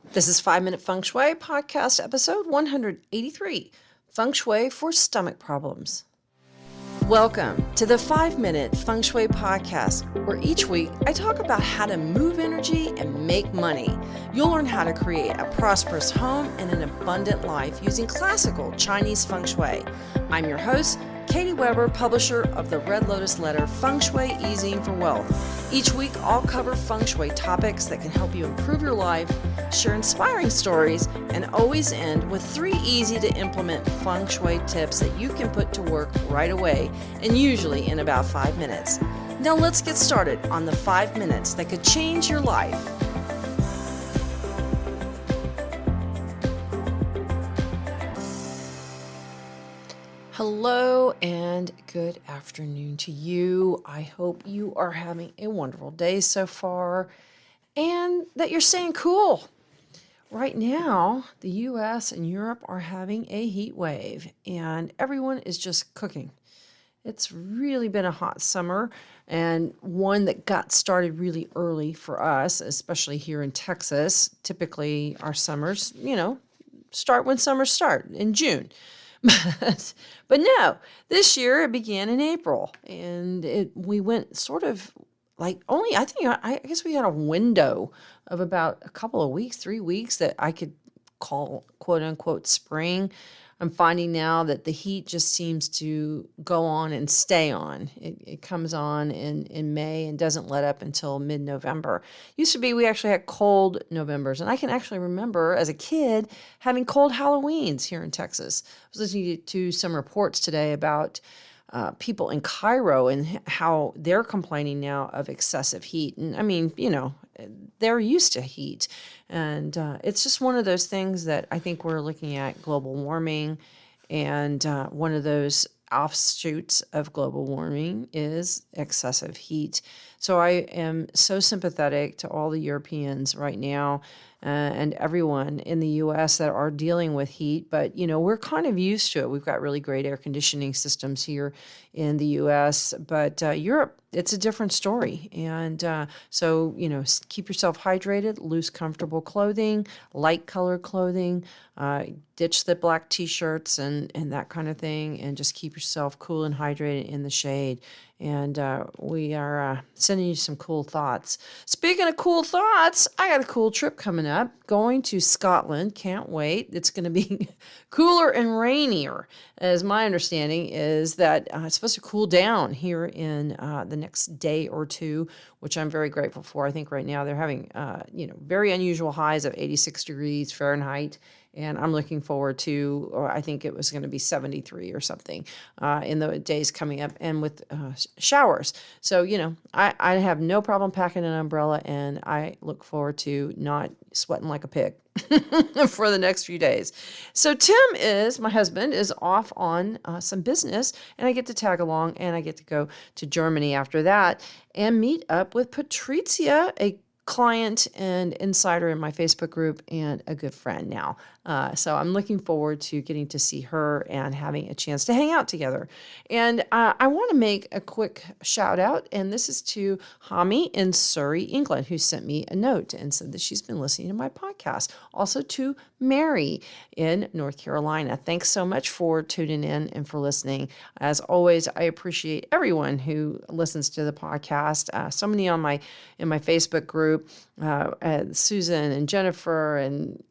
This is 5 Minute Feng Shui podcast episode 183, Feng Shui for Stomach Problems. Welcome to the 5 Minute Feng Shui podcast, where each week I talk about how to move energy and make money. You'll learn how to create a prosperous home and an abundant life using classical Chinese Feng Shui. I'm your host, Katie Weber, publisher of the Red Lotus Letter, Feng Shui Easing for Wealth. Each week, I'll cover Feng Shui topics that can help you improve your life, share inspiring stories, and always end with 3 easy-to-implement Feng Shui tips that you can put to work right away, and usually in about 5 minutes. Now let's get started on the 5 minutes that could change your life. Hello and good afternoon to you. I hope you are having a wonderful day so far and that you're staying cool. Right now, the US and Europe are having a heat wave and everyone is just cooking. It's really been a hot summer and one that got started really early for us, especially here in Texas. Typically, our summers, start when summers start in June. But no, this year it began in April, and we went sort of like I guess we had a window of about a couple of weeks, 3 weeks that I could call quote unquote spring. I'm finding now that the heat just seems to go on and stay on. It comes on in May and doesn't let up until mid-November. Used to be we actually had cold Novembers, and I can actually remember as a kid having cold Halloweens here in Texas. I was listening to some reports today about people in Cairo and how they're complaining now of excessive heat. And I mean, they're used to heat. And it's just one of those things that I think we're looking at global warming. And one of those offshoots of global warming is excessive heat. So I am so sympathetic to all the Europeans right now and everyone in the U.S. that are dealing with heat. But, we're kind of used to it. We've got really great air conditioning systems here in the U.S., but Europe, it's a different story. And so, keep yourself hydrated, loose, comfortable clothing, light colored clothing, ditch the black T-shirts and that kind of thing, and just keep yourself cool and hydrated in the shade. And we are sending you some cool thoughts. Speaking of cool thoughts, I got a cool trip coming up, going to Scotland. Can't wait. It's going to be cooler and rainier, as my understanding is that it's supposed to cool down here in the next day or two, which I'm very grateful for. I think right now they're having, very unusual highs of 86 degrees Fahrenheit. And I'm looking forward to, or I think it was going to be 73 or something in the days coming up, and with showers. So, I have no problem packing an umbrella, and I look forward to not sweating like a pig for the next few days. So my husband, is off on some business, and I get to tag along, and I get to go to Germany after that and meet up with Patrizia, a client and insider in my Facebook group and a good friend now. So I'm looking forward to getting to see her and having a chance to hang out together. And I want to make a quick shout out, and this is to Hami in Surrey, England, who sent me a note and said that she's been listening to my podcast. Also to Mary in North Carolina. Thanks so much for tuning in and for listening. As always, I appreciate everyone who listens to the podcast. So many in my Facebook group, Susan and Jennifer and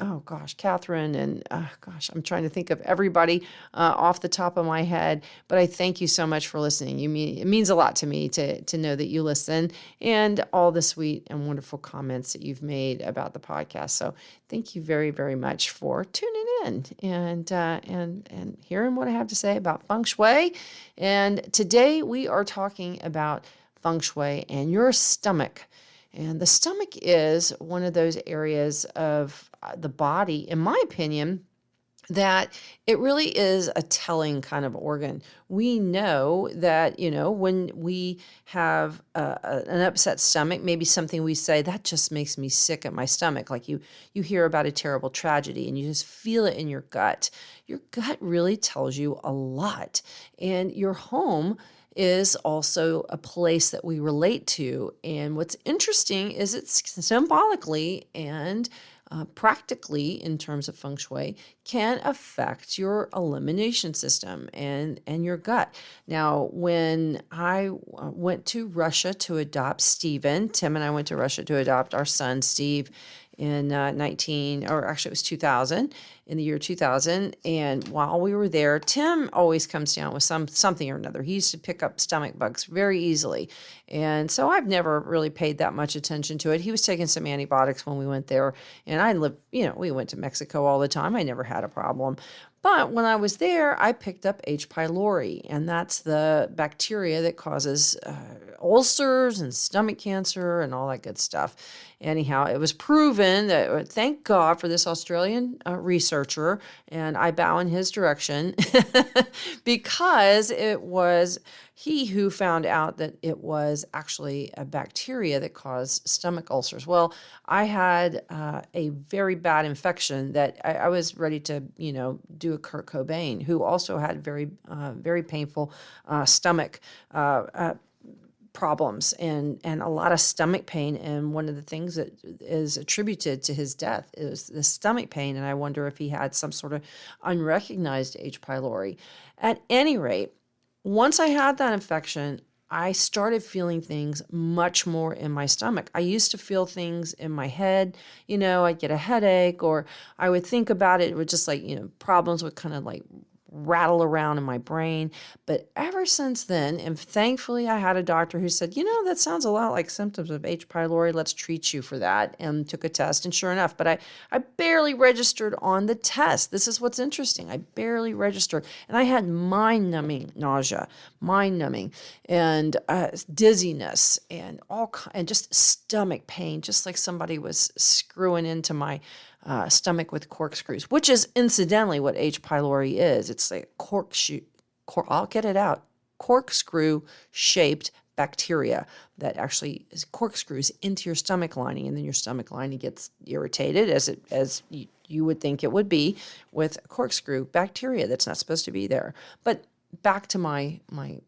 Catherine and I'm trying to think of everybody off the top of my head. But I thank you so much for listening. It means a lot to me to know that you listen, and all the sweet and wonderful comments that you've made about the podcast. So thank you very, very much for tuning in and hearing what I have to say about Feng Shui. And today we are talking about Feng Shui and your stomach. And the stomach is one of those areas of the body, in my opinion, that it really is a telling kind of organ. We know that, when we have an upset stomach, maybe something we say, that just makes me sick at my stomach. Like you hear about a terrible tragedy and you just feel it in your gut. Your gut really tells you a lot. And your home is also a place that we relate to. And what's interesting is it's symbolically and practically in terms of Feng Shui can affect your elimination system and your gut. Now, when I went to Russia to adopt Stephen, Tim and I went to Russia to adopt our son, Steve, in 2000, in the year 2000. And while we were there, Tim always comes down with something or another. He used to pick up stomach bugs very easily. And so I've never really paid that much attention to it. He was taking some antibiotics when we went there. And I lived, we went to Mexico all the time. I never had a problem. But when I was there, I picked up H. pylori, and that's the bacteria that causes ulcers and stomach cancer and all that good stuff. Anyhow, it was proven that, thank God for this Australian researcher, and I bow in his direction, because it was he who found out that it was actually a bacteria that caused stomach ulcers. Well, I had a very bad infection that I was ready to, do a Kurt Cobain, who also had very painful stomach problems and a lot of stomach pain. And one of the things that is attributed to his death is the stomach pain. And I wonder if he had some sort of unrecognized H. pylori. At any rate, once I had that infection, I started feeling things much more in my stomach. I used to feel things in my head. I'd get a headache, or I would think about it. It would just problems would kind of rattle around in my brain. But ever since then, and thankfully I had a doctor who said, that sounds a lot like symptoms of H. pylori. Let's treat you for that. And took a test. And sure enough, but I barely registered on the test. This is what's interesting. I barely registered. And I had mind-numbing nausea, mind-numbing, and dizziness, and and just stomach pain, just like somebody was screwing into my stomach with corkscrews, which is incidentally what H. pylori is. It's like I'll get it out, corkscrew-shaped bacteria that actually corkscrews into your stomach lining, and then your stomach lining gets irritated, as you would think it would be with corkscrew bacteria that's not supposed to be there. But back to my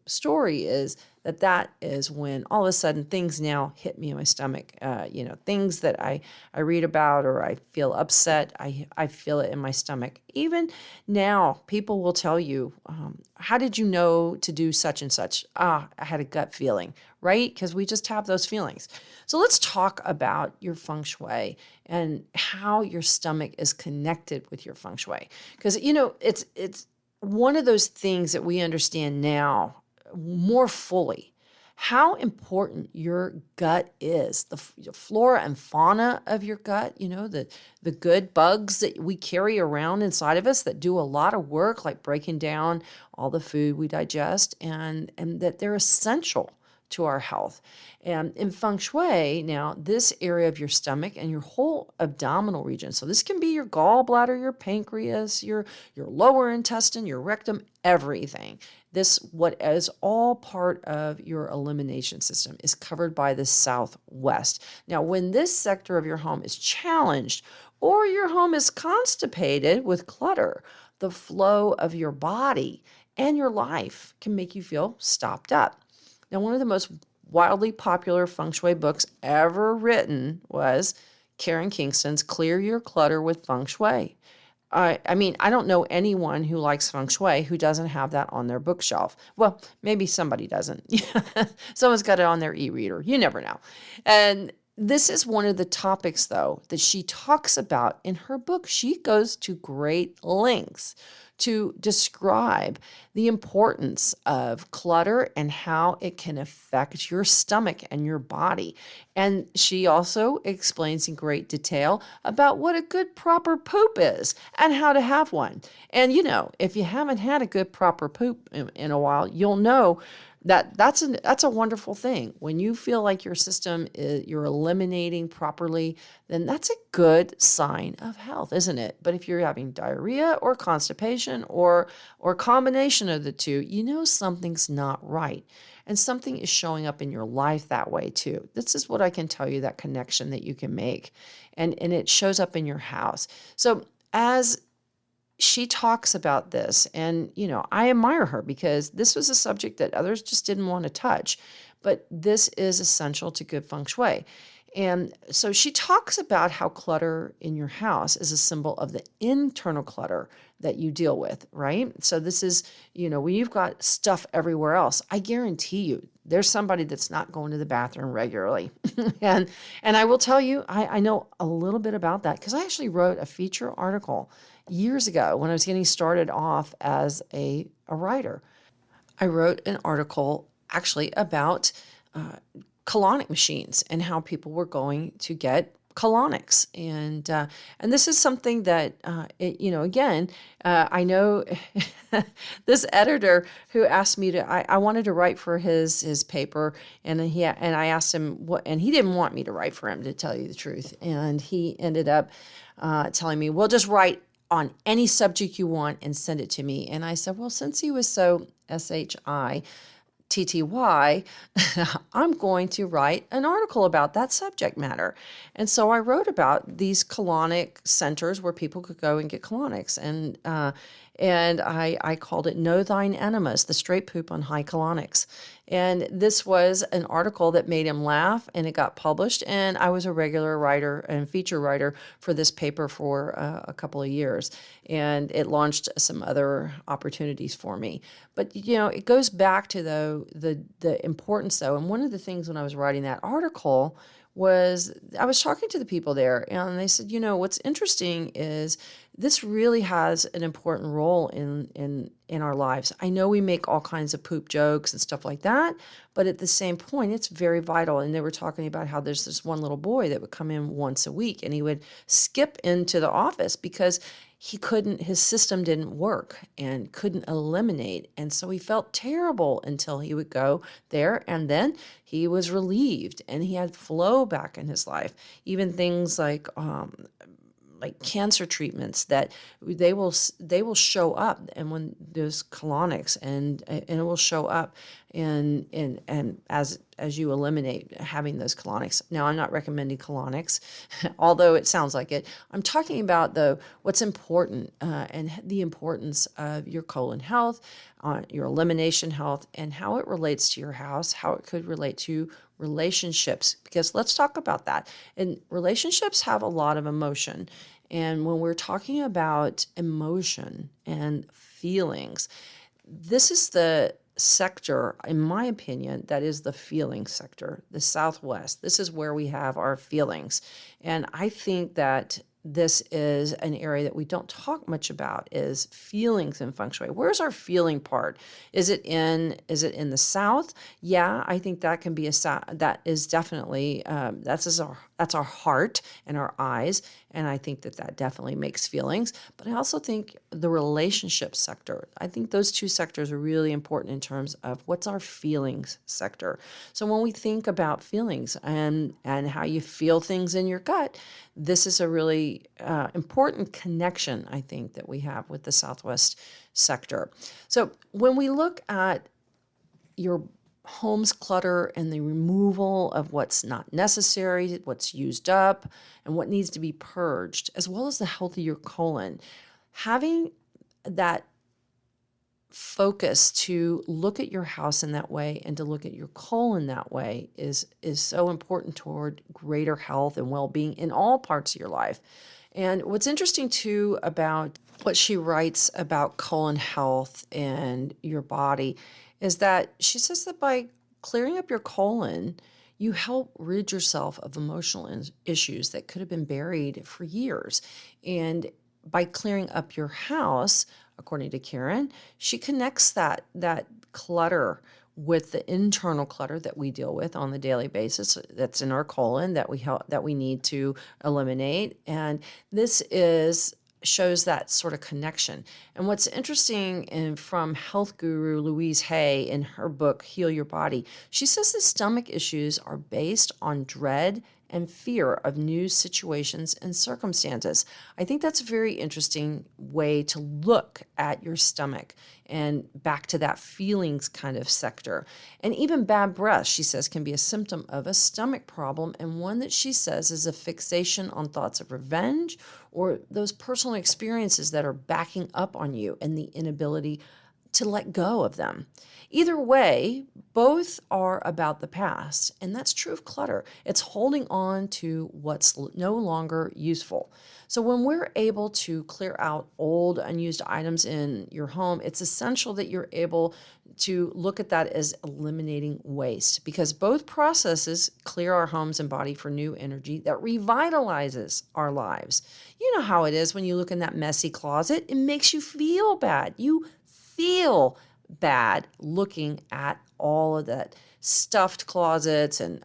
story is that is when all of a sudden things now hit me in my stomach. Things that I read about, or I feel upset, I feel it in my stomach. Even now, people will tell you, how did you know to do such and such? I had a gut feeling, right? Because we just have those feelings. So let's talk about your Feng Shui and how your stomach is connected with your Feng Shui. Because, it's one of those things that we understand now more fully, how important your gut is, the flora and fauna of your gut, the good bugs that we carry around inside of us that do a lot of work, like breaking down all the food we digest, and that they're essential to our health. And in Feng Shui, now, this area of your stomach and your whole abdominal region, so this can be your gallbladder, your pancreas, your lower intestine, your rectum, everything. This, what is all part of your elimination system, is covered by the southwest. Now, when this sector of your home is challenged, or your home is constipated with clutter, the flow of your body and your life can make you feel stopped up. Now, one of the most wildly popular Feng Shui books ever written was Karen Kingston's Clear Your Clutter with Feng Shui. I don't know anyone who likes Feng Shui who doesn't have that on their bookshelf. Well, maybe somebody doesn't. Someone's got it on their e-reader. You never know. And this is one of the topics, though, that she talks about in her book. She goes to great lengths to describe the importance of clutter and how it can affect your stomach and your body. And she also explains in great detail about what a good proper poop is and how to have one. And, if you haven't had a good proper poop in a while, you'll know that's a wonderful thing. When you feel like your system you're eliminating properly, then that's a good sign of health, isn't it? But if you're having diarrhea or constipation or a combination of the two, something's not right. And something is showing up in your life that way too. This is what I can tell you, that connection that you can make. And it shows up in your house. So as she talks about this, and, I admire her because this was a subject that others just didn't want to touch, but this is essential to good Feng Shui. And so she talks about how clutter in your house is a symbol of the internal clutter that you deal with, right? So this is, when you've got stuff everywhere else, I guarantee you there's somebody that's not going to the bathroom regularly. and and I will tell you, I know a little bit about that because I actually wrote a feature article years ago when I was getting started off as a writer. I wrote an article actually about colonic machines and how people were going to get colonics. And this is something that, again, I know this editor who asked me to, I wanted to write for his paper, and I asked him what, and he didn't want me to write for him, to tell you the truth. And he ended up telling me, well, just write on any subject you want and send it to me. And I said, well, since he was so SHITTY, I'm going to write an article about that subject matter. And so I wrote about these colonic centers where people could go and get colonics. And I called it Know Thine Enemas, the straight poop on high colonics. And this was an article that made him laugh, and it got published. And I was a regular writer and feature writer for this paper for a couple of years. And it launched some other opportunities for me. But, it goes back to, though, the importance, though. And one of the things when I was writing that article was I was talking to the people there, and they said, what's interesting is this really has an important role in our lives. I know we make all kinds of poop jokes and stuff like that, but at the same point, it's very vital. And they were talking about how there's this one little boy that would come in once a week, and he would skip into the office because his system didn't work and couldn't eliminate. And so he felt terrible until he would go there, and then he was relieved and he had flow back in his life. Even things like cancer treatments, that they will show up, and when there's colonics, and it will show up and as you eliminate having those colonics. Now, I'm not recommending colonics, although it sounds like it. I'm talking about, though, what's important and the importance of your colon health, your elimination health, and how it relates to your house, how it could relate to relationships, because let's talk about that. And relationships have a lot of emotion. And when we're talking about emotion and feelings, this is the sector, in my opinion, that is the feeling sector, the Southwest. This is where we have our feelings. And I think that this is an area that we don't talk much about, is feelings in Feng Shui. Where's our feeling part? Is it in the South? Yeah, I think that can be that is definitely that's our heart and our eyes, and I think that definitely makes feelings. But I also think the relationship sector, I think those two sectors are really important in terms of what's our feelings sector. So when we think about feelings and how you feel things in your gut, this is a really important connection, I think, that we have with the Southwest sector. So when we look at your home's clutter and the removal of what's not necessary, what's used up, and what needs to be purged, as well as the health of your colon, having that focus to look at your house in that way and to look at your colon that way is so important toward greater health and well-being in all parts of your life. And what's interesting too about what she writes about colon health and your body is that she says that by clearing up your colon, you help rid yourself of emotional issues that could have been buried for years. And by clearing up your house, according to Karen, she connects that clutter with the internal clutter that we deal with on the daily basis that's in our colon that we need to eliminate. And this shows that sort of connection. And what's interesting from health guru Louise Hay in her book, Heal Your Body, she says the stomach issues are based on dread and fear of new situations and circumstances. I think that's a very interesting way to look at your stomach and back to that feelings kind of sector. And even bad breath, she says, can be a symptom of a stomach problem, and one that she says is a fixation on thoughts of revenge or those personal experiences that are backing up on you and the inability to let go of them. Either way, both are about the past, and that's true of clutter. It's holding on to what's no longer useful. So when we're able to clear out old, unused items in your home, it's essential that you're able to look at that as eliminating waste, because both processes clear our homes and body for new energy that revitalizes our lives. You know how it is when you look in that messy closet, it makes you feel bad. You feel bad looking at all of that stuffed closets and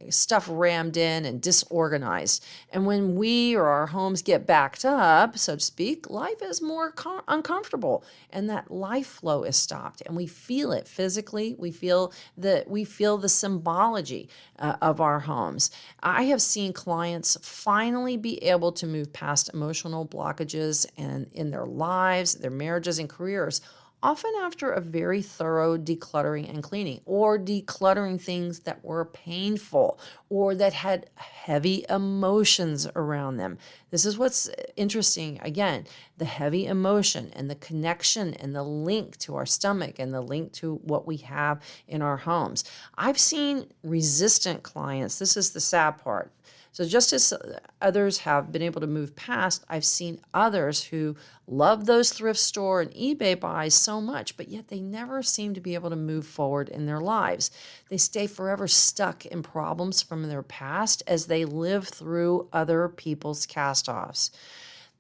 stuff rammed in and disorganized. And when we or our homes get backed up, so to speak, life is more uncomfortable, and that life flow is stopped, and we feel it physically. We feel the symbology of our homes. I have seen clients finally be able to move past emotional blockages and in their lives, their marriages and careers, often after a very thorough decluttering and cleaning, or decluttering things that were painful or that had heavy emotions around them. This is what's interesting. Again, the heavy emotion and the connection and the link to our stomach and the link to what we have in our homes. I've seen resistant clients. This is the sad part. So just as others have been able to move past, I've seen others who love those thrift store and eBay buys so much, but yet they never seem to be able to move forward in their lives. They stay forever stuck in problems from their past as they live through other people's cast-offs.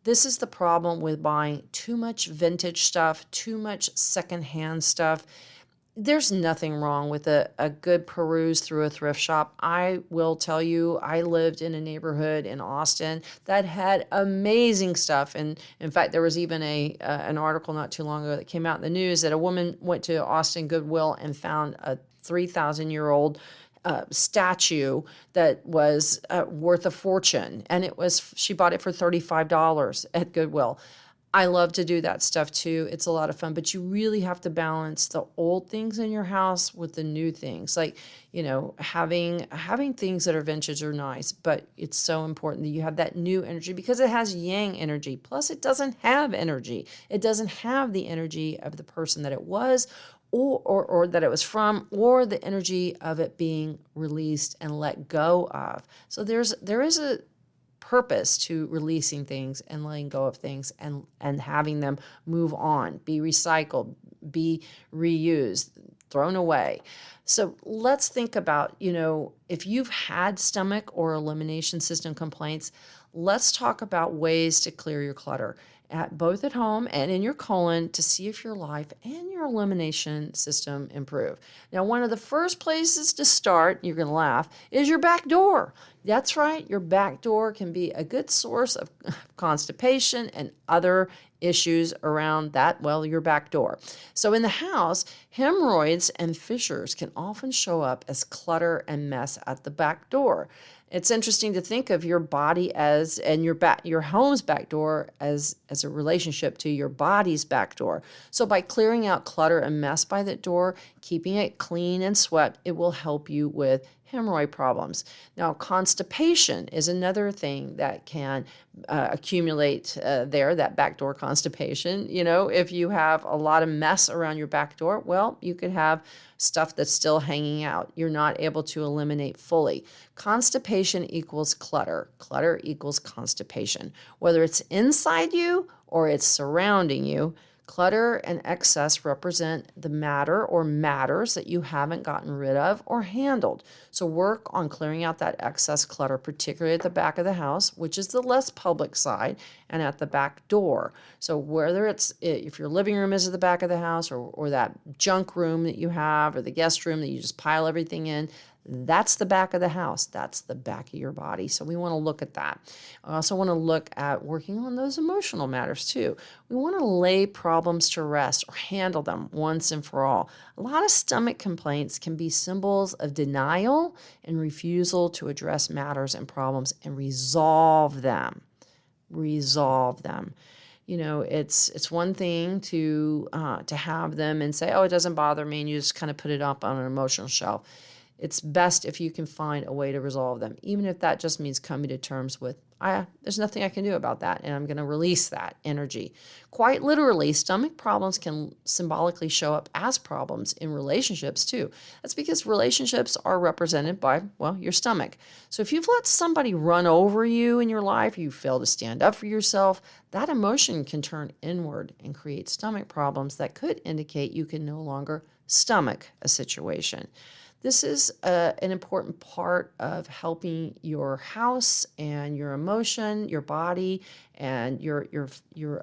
This is the problem with buying too much vintage stuff, too much secondhand stuff. There's nothing wrong with a good peruse through a thrift shop. I will tell you, I lived in a neighborhood in Austin that had amazing stuff. And in fact, there was even an article not too long ago that came out in the news that a woman went to Austin Goodwill and found a 3,000-year-old statue that was worth a fortune. And she bought it for $35 at Goodwill. I love to do that stuff too. It's a lot of fun, but you really have to balance the old things in your house with the new things. Like, having things that are vintage are nice, but it's so important that you have that new energy, because it has yang energy. Plus, it doesn't have energy. It doesn't have the energy of the person that it was, or that it was from, or the energy of it being released and let go of. So there is a purpose to releasing things and letting go of things, and having them move on, be recycled, be reused, thrown away. So let's think about, if you've had stomach or elimination system complaints, let's talk about ways to clear your clutter both at home and in your colon, to see if your life and your elimination system improve. Now, one of the first places to start, you're going to laugh, is your back door. That's right, your back door can be a good source of constipation and other issues around that, your back door. So in the house, hemorrhoids and fissures can often show up as clutter and mess at the back door. It's interesting to think of your body and your home's back door as a relationship to your body's back door. So by clearing out clutter and mess by that door, keeping it clean and swept, it will help you with hemorrhoid problems. Now, constipation is another thing that can accumulate that backdoor constipation. If you have a lot of mess around your back door, you could have stuff that's still hanging out. You're not able to eliminate fully. Constipation equals clutter. Clutter equals constipation. Whether it's inside you or it's surrounding you, clutter and excess represent the matter or matters that you haven't gotten rid of or handled. So work on clearing out that excess clutter, particularly at the back of the house, which is the less public side, and at the back door. So whether if your living room is at the back of the house, or that junk room that you have, or the guest room that you just pile everything in, that's the back of the house. That's the back of your body. So we want to look at that. I also want to look at working on those emotional matters too. We want to lay problems to rest or handle them once and for all. A lot of stomach complaints can be symbols of denial and refusal to address matters and problems and resolve them. Resolve them. It's one thing to have them and say, oh, it doesn't bother me, and you just kind of put it up on an emotional shelf. it's best if you can find a way to resolve them, even if that just means coming to terms with, there's nothing I can do about that, and I'm going to release that energy. Quite literally, stomach problems can symbolically show up as problems in relationships too. That's because relationships are represented by, well, your stomach. So if you've let somebody run over you in your life, you fail to stand up for yourself, that emotion can turn inward and create stomach problems that could indicate you can no longer stomach a situation. This is an important part of helping your house and your emotion, your body, and your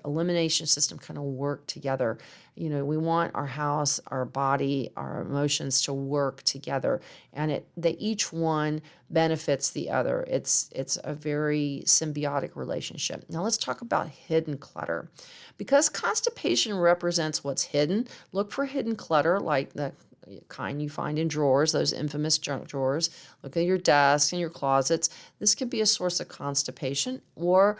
elimination system kind of work together. You know, we want our house, our body, our emotions to work together, and that each one benefits the other. It's a very symbiotic relationship. Now let's talk about hidden clutter. Because constipation represents what's hidden, look for hidden clutter like the kind you find in drawers, those infamous junk drawers. Look at your desk and your closets. This could be a source of constipation or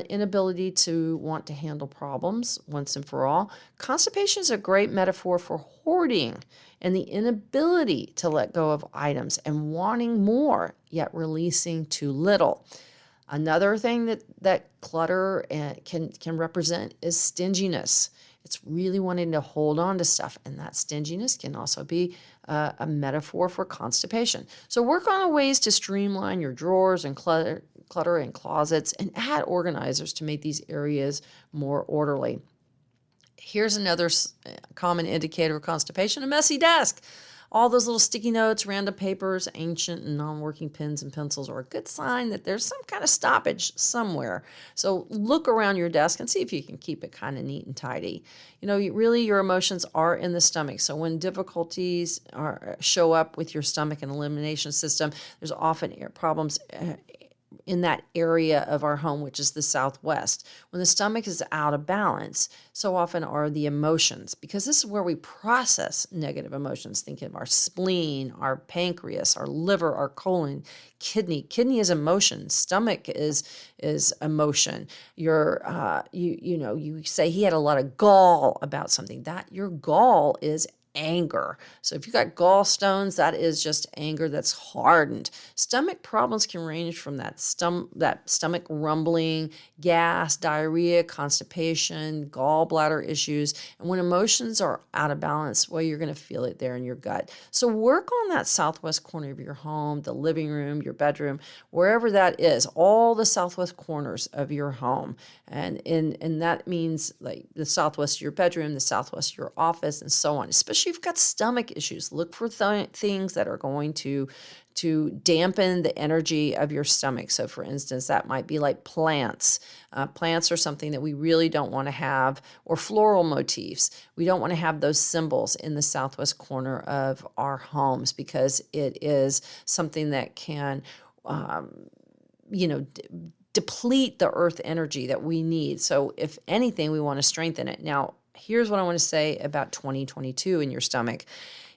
inability to want to handle problems once and for all. Constipation is a great metaphor for hoarding and the inability to let go of items and wanting more, yet releasing too little. Another thing that clutter can represent is stinginess. It's really wanting to hold on to stuff, and that stinginess can also be a metaphor for constipation. So work on ways to streamline your drawers and clutter and closets, and add organizers to make these areas more orderly. Here's another common indicator of constipation: a messy desk. All those little sticky notes, random papers, ancient and non-working pens and pencils are a good sign that there's some kind of stoppage somewhere. So look around your desk and see if you can keep it kind of neat and tidy. You know, really your emotions are in the stomach. So when difficulties show up with your stomach and elimination system, there's often problems in that area of our home, which is the Southwest. When the stomach is out of balance, so often are the emotions, because this is where we process negative emotions. Think of our spleen, our pancreas, our liver, our colon, kidney. Kidney is emotion. Stomach is emotion. You say he had a lot of gall about something. That your gall is anger. So if you got gallstones, that is just anger that's hardened. Stomach problems can range from that stomach rumbling, gas, diarrhea, constipation, gallbladder issues. And when emotions are out of balance, well, you're going to feel it there in your gut. So work on that southwest corner of your home, the living room, your bedroom, wherever that is, all the southwest corners of your home. And that means like the southwest of your bedroom, the southwest of your office, and so on. Especially if you've got stomach issues, look for things that are going to dampen the energy of your stomach. So for instance, that might be like plants. Plants are something that we really don't want to have, or floral motifs. We don't want to have those symbols in the southwest corner of our homes, because it is something that can, deplete the earth energy that we need. So if anything, we want to strengthen it. Now, here's what I want to say about 2022 in your stomach.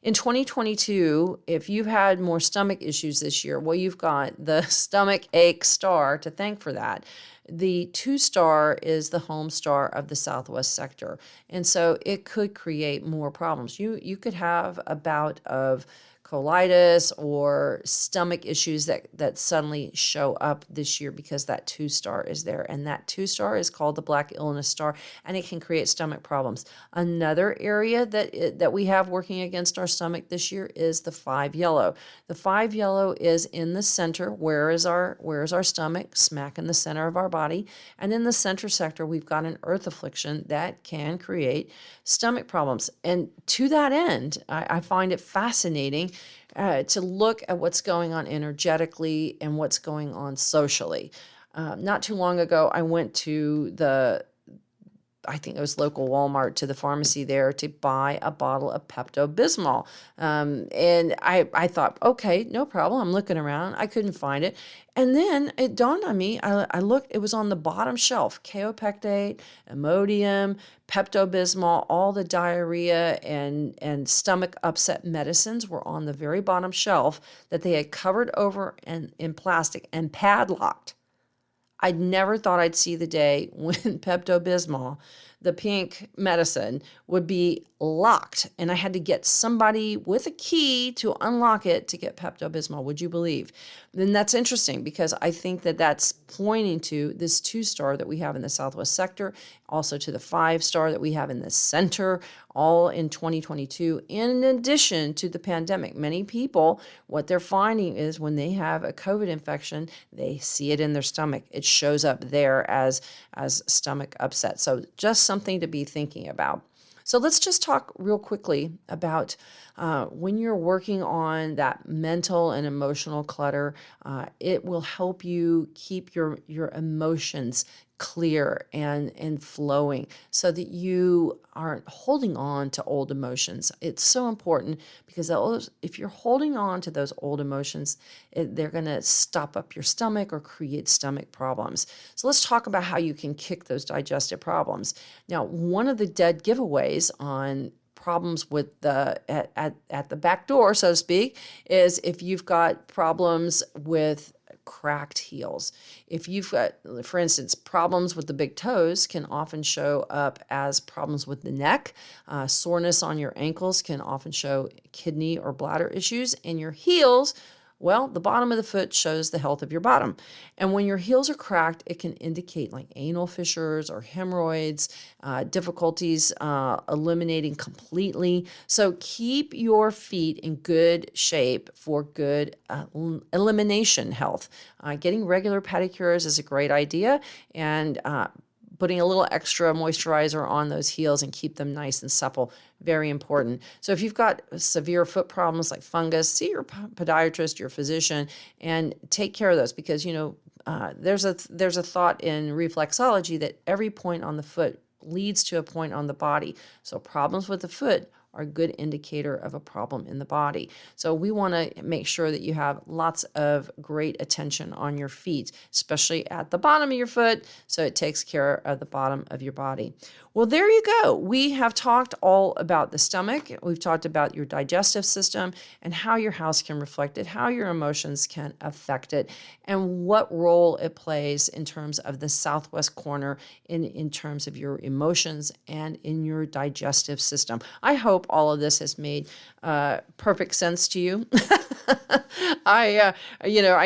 In 2022, if you've had more stomach issues this year, well, you've got the stomach ache star to thank for that. The 2-star is the home star of the southwest sector. And so it could create more problems. You could have a bout of colitis or stomach issues that suddenly show up this year because that 2-star is there. And that 2-star is called the black illness star, and it can create stomach problems. Another area that we have working against our stomach this year is the 5 yellow. The 5 yellow is in the center. Where is our stomach? Smack in the center of our body. And in the center sector, we've got an earth affliction that can create stomach problems. And to that end, I find it fascinating to look at what's going on energetically and what's going on socially. Not too long ago, I went to I think it was local Walmart, to the pharmacy there to buy a bottle of Pepto-Bismol. And I thought, okay, no problem. I'm looking around. I couldn't find it. And then it dawned on me. I looked, it was on the bottom shelf. Kaopectate, Imodium, Pepto-Bismol, all the diarrhea and stomach upset medicines were on the very bottom shelf that they had covered over in plastic and padlocked. I never thought I'd see the day when Pepto-Bismol, the pink medicine, would be locked, and I had to get somebody with a key to unlock it to get Pepto-Bismol. Would you believe? And that's interesting because I think that that's pointing to this 2-star that we have in the Southwest sector, also to the 5-star that we have in the center, all in 2022. In addition to the pandemic, many people, what they're finding is when they have a COVID infection, they see it in their stomach. It shows up there as stomach upset. So just something to be thinking about. So let's just talk real quickly about when you're working on that mental and emotional clutter. It will help you keep your emotions clear and flowing so that you aren't holding on to old emotions. It's so important because if you're holding on to those old emotions, they're going to stop up your stomach or create stomach problems. So let's talk about how you can kick those digestive problems. Now, one of the dead giveaways on problems with at the back door, so to speak, is if you've got problems with cracked heels. If you've got, for instance, problems with the big toes can often show up as problems with the neck. Soreness on your ankles can often show kidney or bladder issues. And your heels, well, the bottom of the foot shows the health of your bottom. And when your heels are cracked, it can indicate like anal fissures or hemorrhoids, difficulties eliminating completely. So keep your feet in good shape for good elimination health. Getting regular pedicures is a great idea, and putting a little extra moisturizer on those heels and keep them nice and supple, very important. So if you've got severe foot problems like fungus, see your podiatrist, your physician, and take care of those because, there's a thought in reflexology that every point on the foot leads to a point on the body. So problems with the foot are a good indicator of a problem in the body. So we want to make sure that you have lots of great attention on your feet, especially at the bottom of your foot, so it takes care of the bottom of your body. Well, there you go. We have talked all about the stomach. We've talked about your digestive system and how your house can reflect it, how your emotions can affect it, and what role it plays in terms of the southwest corner in terms of your emotions and in your digestive system. I hope all of this has made perfect sense to you. I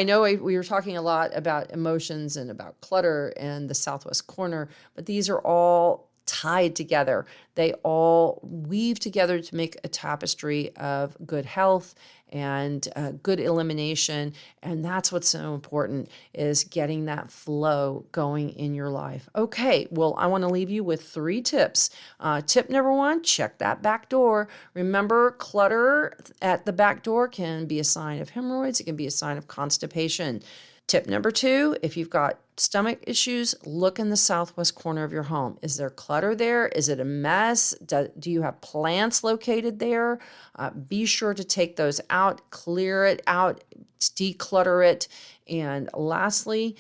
know we were talking a lot about emotions and about clutter and the southwest corner, but these are all tied together. They all weave together to make a tapestry of good health and good elimination. And that's what's so important, is getting that flow going in your life. Okay, well, I want to leave you with 3 tips. Tip number 1, check that back door. Remember, clutter at the back door can be a sign of hemorrhoids. It can be a sign of constipation. Tip number 2, if you've got stomach issues, look in the southwest corner of your home. Is there clutter there? Is it a mess? Do you have plants located there? Be sure to take those out, clear it out, declutter it. And lastly,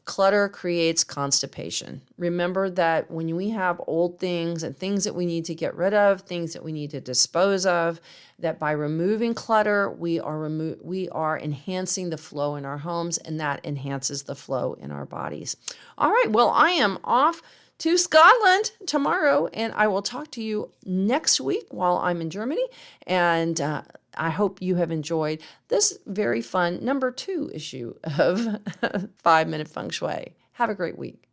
clutter creates constipation. Remember that when we have old things and things that we need to get rid of, things that we need to dispose of, that by removing clutter, we are enhancing the flow in our homes, and that enhances the flow in our bodies. All right, well, I am off to Scotland tomorrow, and I will talk to you next week while I'm in Germany. And I hope you have enjoyed this very fun number 2 issue of 5-Minute Feng Shui. Have a great week.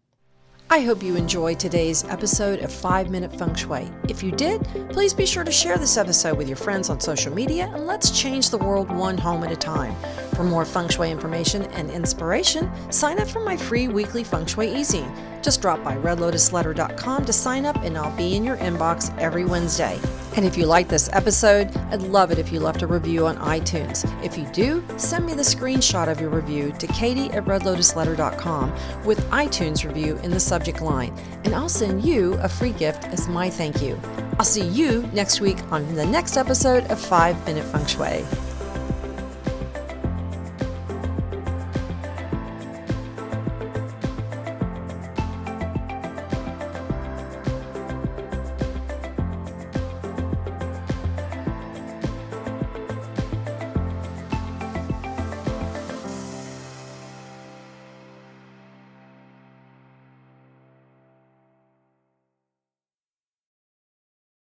I hope you enjoyed today's episode of 5-Minute Feng Shui. If you did, please be sure to share this episode with your friends on social media, and let's change the world one home at a time. For more Feng Shui information and inspiration, sign up for my free weekly Feng Shui e-zine. Just drop by redlotusletter.com to sign up, and I'll be in your inbox every Wednesday. And if you like this episode, I'd love it if you left a review on iTunes. If you do, send me the screenshot of your review to katie@redlotusletter.com with iTunes review in the subject line, and I'll send you a free gift as my thank you. I'll see you next week on the next episode of 5-Minute Feng Shui.